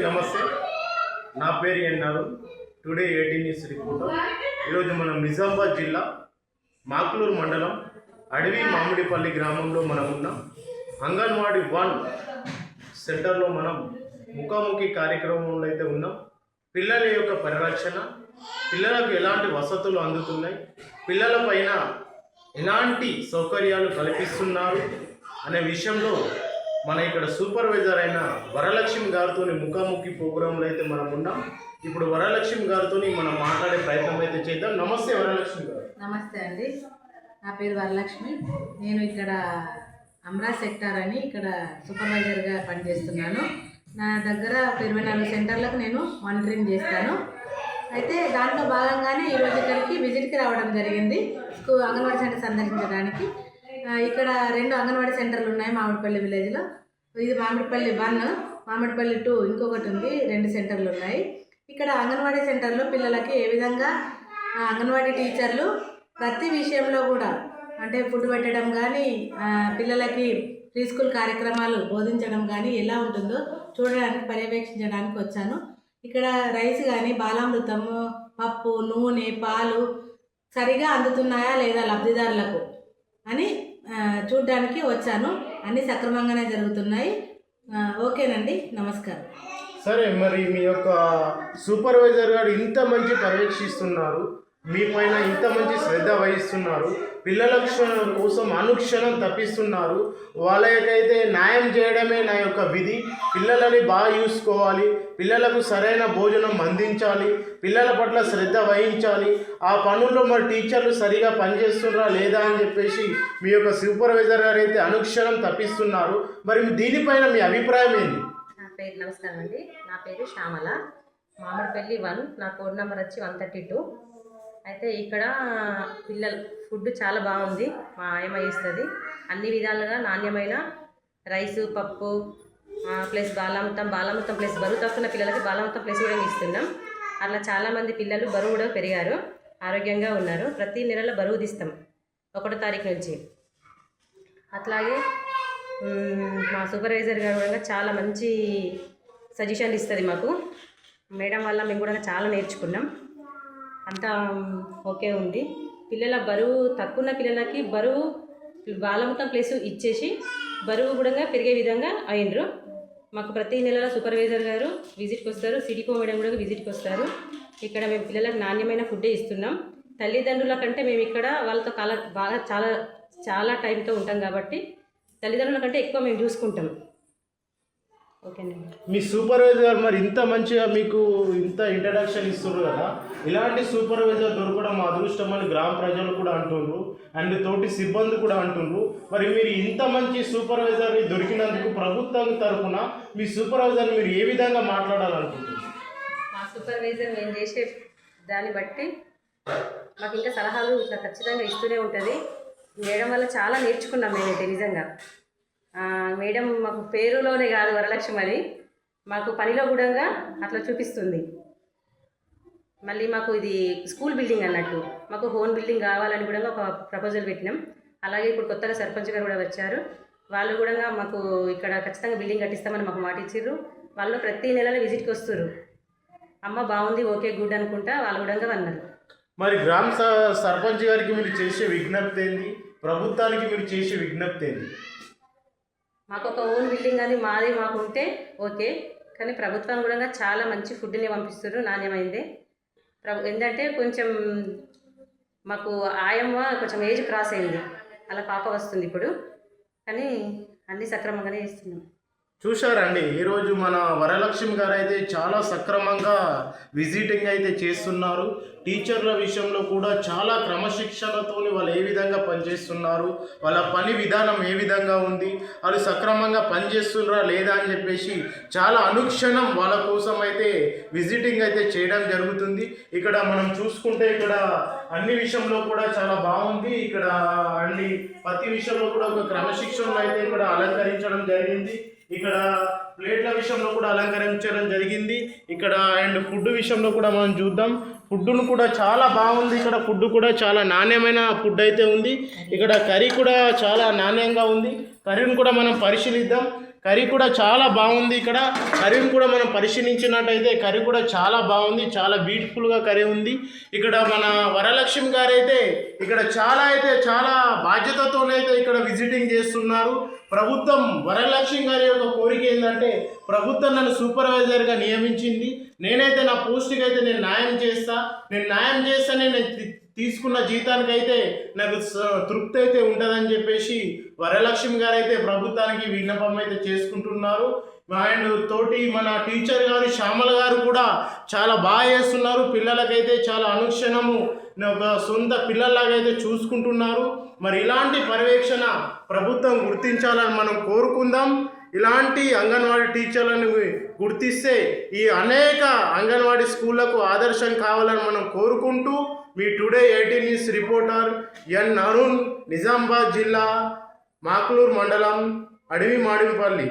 నమస్తే, నా పేరు ఎన్నారు. Today 18 news reporter. ఈరోజు మనం నిజామాబాద్ జిల్లా మాకులూరు మండలం అడవి మామిడిపల్లి గ్రామంలో మనం ఉన్నాం. అంగన్వాడీ 1 సెంటర్లో మనం ముఖాముఖి కార్యక్రమంలో అయితే ఉన్నాం. పిల్లల యొక్క పరిరక్షణ, పిల్లలకు ఎలాంటి వసతులు అందుతున్నాయి, పిల్లల పైన ఎలాంటి సౌకర్యాలు కల్పిస్తున్నారు అనే విషయంలో మన ఇక్కడ సూపర్వైజర్ అయిన వరలక్ష్మి గారితో ముఖాముఖి ప్రోగ్రాంలో అయితే మనం ఉన్నాం. ఇప్పుడు వరలక్ష్మి గారితో మనం మాట్లాడే ప్రయత్నం అయితే చేద్దాం. నమస్తే వరలక్ష్మి గారు. నమస్తే అండి, నా పేరు వరలక్ష్మి. నేను ఇక్కడ అమ్రా సెక్టార్ అని ఇక్కడ సూపర్వైజర్గా పనిచేస్తున్నాను. నా దగ్గర 24 సెంటర్లకు నేను మానిటరింగ్ చేస్తాను. అయితే దాంట్లో భాగంగానే ఈరోజు ఇక్కడికి విజిట్కి రావడం జరిగింది, అంగన్వాడీ సెంటర్ సందర్శించడానికి. ఇక్కడ 2 అంగన్వాడీ సెంటర్లు ఉన్నాయి మామిడిపల్లి విలేజ్లో. ఇది మామిడిపల్లి 1, మామిడిపల్లి 2 ఇంకొకటి ఉంది. 2 సెంటర్లు ఉన్నాయి. ఇక్కడ అంగన్వాడీ సెంటర్లో పిల్లలకి ఏ విధంగా అంగన్వాడీ టీచర్లు ప్రతి విషయంలో కూడా అంటే ఫుడ్ పెట్టడం కానీ, పిల్లలకి ప్రీ స్కూల్ కార్యక్రమాలు బోధించడం కానీ ఎలా ఉంటుందో చూడడానికి, పర్యవేక్షించడానికి వచ్చాను. ఇక్కడ రైస్ కానీ, బాలామృతము, పప్పు, నూనె, పాలు సరిగా అందుతున్నాయా లేదా లబ్ధిదారులకు అని చూడడానికి వచ్చాను. అన్నీ సక్రమంగానే జరుగుతున్నాయి. ఓకేనండి, నమస్కారం. సరే, మరి మీ యొక్క సూపర్వైజర్ గారు ఇంత మంచి పర్యవేక్షిస్తున్నారు, మీ పైన ఇంత మంచి శ్రద్ధ వహిస్తున్నారు, పిల్లల కోసం అనుక్షణం తప్పిస్తున్నారు. వాళ్ళకైతే న్యాయం చేయడమే నా యొక్క విధి. పిల్లలని బాగా చూసుకోవాలి, పిల్లలకు సరైన భోజనం అందించాలి, పిల్లల పట్ల శ్రద్ధ వహించాలి. ఆ పనుల్లో మరి టీచర్లు సరిగా పనిచేస్తున్నారా లేదా అని చెప్పేసి మీ యొక్క సూపర్వైజర్ గారు అయితే అనుక్షణం తప్పిస్తున్నారు. మరి దీనిపైన మీ అభిప్రాయం ఏంటి? నమస్కారం అండి, నా పేరు శ్యామల, మామిడిపల్లి 1, నా కోడ్ నెంబర్ వచ్చి 132. అయితే ఇక్కడ పిల్లలు ఫుడ్ చాలా బాగుంది, మా ఆయమ్మ ఇస్తుంది. అన్ని విధాలుగా నాణ్యమైన రైసు, పప్పు ప్లస్ బాలామృతం ప్లస్ బరువు తక్కువ పిల్లలకి బాలామృతం ప్లస్ కూడా ఇస్తున్నాం. అట్లా చాలామంది పిల్లలు బరువు కూడా పెరిగారు, ఆరోగ్యంగా ఉన్నారు. ప్రతి నెలలో బరువు తీస్తాం 1వ తారీఖు నుంచి. అట్లాగే మా సూపర్వైజర్ గారు కూడా చాలా మంచి సజెషన్లు ఇస్తుంది మాకు. మేడం వల్ల మేము కూడా చాలా నేర్చుకున్నాం. అంతా ఓకే ఉంది. పిల్లల బరువు తక్కువ పిల్లలకి బరువు బాలమృతం ప్లేస్ ఇచ్చేసి బరువు కూడా పెరిగే విధంగా అయినరు. మాకు ప్రతి నెలలో సూపర్వైజర్ గారు విజిట్కి వస్తారు, సిడిపో మేడం కూడా విజిట్కి వస్తారు. ఇక్కడ మేము పిల్లలకు నాణ్యమైన ఫుడ్డే ఇస్తున్నాం. తల్లిదండ్రుల కంటే మేము ఇక్కడ వాళ్ళతో బాగా చాలా టైంతో ఉంటాం కాబట్టి తల్లిదండ్రుల కంటే ఎక్కువ మేము చూసుకుంటాం. ఓకేనండి. మీ సూపర్వైజర్ మరి ఇంత మంచిగా మీకు ఇంత ఇంట్రడక్షన్ ఇస్తున్నారు కదా, ఇలాంటి సూపర్వైజర్ దొరకడం అదృష్టం అని గ్రామ ప్రజలు కూడా అంటుండ్రు, అండ్ తోటి సిబ్బంది కూడా అంటుండ్రు. మరి మీరు ఇంత మంచి సూపర్వైజర్ని దొరికినందుకు ప్రభుత్వం తరఫున మీ సూపర్వైజర్ని మీరు ఏ విధంగా మాట్లాడాలనుకుంటున్నారు? మా సూపర్వైజర్ మేము చేసే దాన్ని బట్టి మాకు ఇంకా సలహాలు ఇట్లా ఖచ్చితంగా ఇస్తూనే ఉంటుంది. మేడం వల్ల చాలా నేర్చుకున్నాం మేమైతే నిజంగా. మేడం మాకు పేరులోనే కాదు వరలక్ష్మి అని, మాకు పనిలో కూడా అట్లా చూపిస్తుంది. మళ్ళీ మాకు ఇది స్కూల్ బిల్డింగ్ అన్నట్టు, మాకు హోమ్ బిల్డింగ్ కావాలని కూడా ఒక ప్రపోజల్ పెట్టినాం. అలాగే ఇప్పుడు కొత్తగా సర్పంచ్ గారు కూడా వచ్చారు, వాళ్ళు కూడా మాకు ఇక్కడ ఖచ్చితంగా బిల్డింగ్ కట్టిస్తామని మాకు మాట ఇచ్చిర్రు. వాళ్ళు ప్రతి నెలలో విజిట్కి వస్తారు. అమ్మ బాగుంది, ఓకే గుడ్ అనుకుంటా వాళ్ళు కూడా అన్నారు. మరి గ్రామ సర్పంచ్ గారికి మీరు చేసే విజ్ఞప్తి ఏంది, ప్రభుత్వానికి మీరు చేసే విజ్ఞప్తి ఏంది? మాకు ఒక ఓన్ బిల్డింగ్ అది మాది మాకు ఉంటే ఓకే, కానీ ప్రభుత్వం కూడా చాలా మంచి ఫుడ్ని పంపిస్తారు, నాణ్యమైందే. ఏంటంటే కొంచెం మాకు ఆయమ్మ కొంచెం ఏజ్ క్రాస్ అయింది, అలా పాప వస్తుంది ఇప్పుడు, కానీ అన్నీ సక్రమంగానే ఇస్తున్నాం. చూశారండి, ఈరోజు మన వరలక్ష్మి గారు అయితే చాలా సక్రమంగా విజిటింగ్ అయితే చేస్తున్నారు. టీచర్ల విషయంలో కూడా చాలా క్రమశిక్షణతో వాళ్ళు ఏ విధంగా పనిచేస్తున్నారు, వాళ్ళ పని విధానం ఏ విధంగా ఉంది, వాళ్ళు సక్రమంగా పనిచేస్తున్నారా లేదా అని చెప్పేసి చాలా అనుక్షణం వాళ్ళ కోసం అయితే విజిటింగ్ అయితే చేయడం జరుగుతుంది. ఇక్కడ మనం చూసుకుంటే ఇక్కడ అన్ని విషయంలో కూడా చాలా బాగుంది. ఇక్కడ అన్ని ప్రతి విషయంలో కూడా ఒక క్రమశిక్షణలో అయితే ఇక్కడ అలంకరించడం జరిగింది. ఇక్కడ ప్లేట్ల విషయంలో కూడా అలంకరించడం జరిగింది. ఇక్కడ అండ్ ఫుడ్ విషయంలో కూడా మనం చూద్దాం. ఫుడ్ను కూడా చాలా బాగుంది. ఇక్కడ ఫుడ్ కూడా చాలా నాణ్యమైన ఫుడ్ అయితే ఉంది. ఇక్కడ కర్రీ కూడా చాలా నాణ్యంగా ఉంది. కర్రీని కూడా మనం పరిశీలిద్దాం. కర్రీ కూడా చాలా బాగుంది. ఇక్కడ కర్రీని కూడా మనం పరిశీలించినట్టయితే కర్రీ కూడా చాలా బాగుంది, చాలా బ్యూటిఫుల్గా కర్రీ ఉంది. ఇక్కడ మన వరలక్ష్మి గారు అయితే ఇక్కడ చాలా బాధ్యతతోనైతే ఇక్కడ విజిటింగ్ చేస్తున్నారు. ప్రభుత్వం వరలక్ష్మి గారి యొక్క కోరిక ఏంటంటే ప్రభుత్వం నన్ను సూపర్వైజర్గా నియమించింది. నేనైతే నా పోస్ట్కి అయితే నేను న్యాయం చేస్తానే నేను తీసుకున్న జీతానికైతే నాకు తృప్తి అయితే ఉంటుందని చెప్పేసి వరలక్ష్మి గారు అయితే ప్రభుత్వానికి విన్నపం అయితే చేసుకుంటున్నారు. అండ్ తోటి మన టీచర్ గారు శ్యామల గారు కూడా చాలా బాగా చేస్తున్నారు. పిల్లలకైతే చాలా అనుక్షణము ఒక సొంత పిల్లల్లాగైతే చూసుకుంటున్నారు. మరి ఇలాంటి పర్యవేక్షణ ప్రభుత్వం గుర్తించాలని మనం కోరుకుందాం. ఇలాంటి అంగన్వాడీ టీచర్లను గుర్తిస్తే ఈ అనేక అంగన్వాడీ స్కూళ్లకు ఆదర్శం కావాలని మనం కోరుకుంటూ మీ టుడే 18 న్యూస్ రిపోర్టర్ ఎన్ అరుణ్, నిజామాబాద్ జిల్లా మాక్లూర్ మండలం అడవి మాడిపల్లి.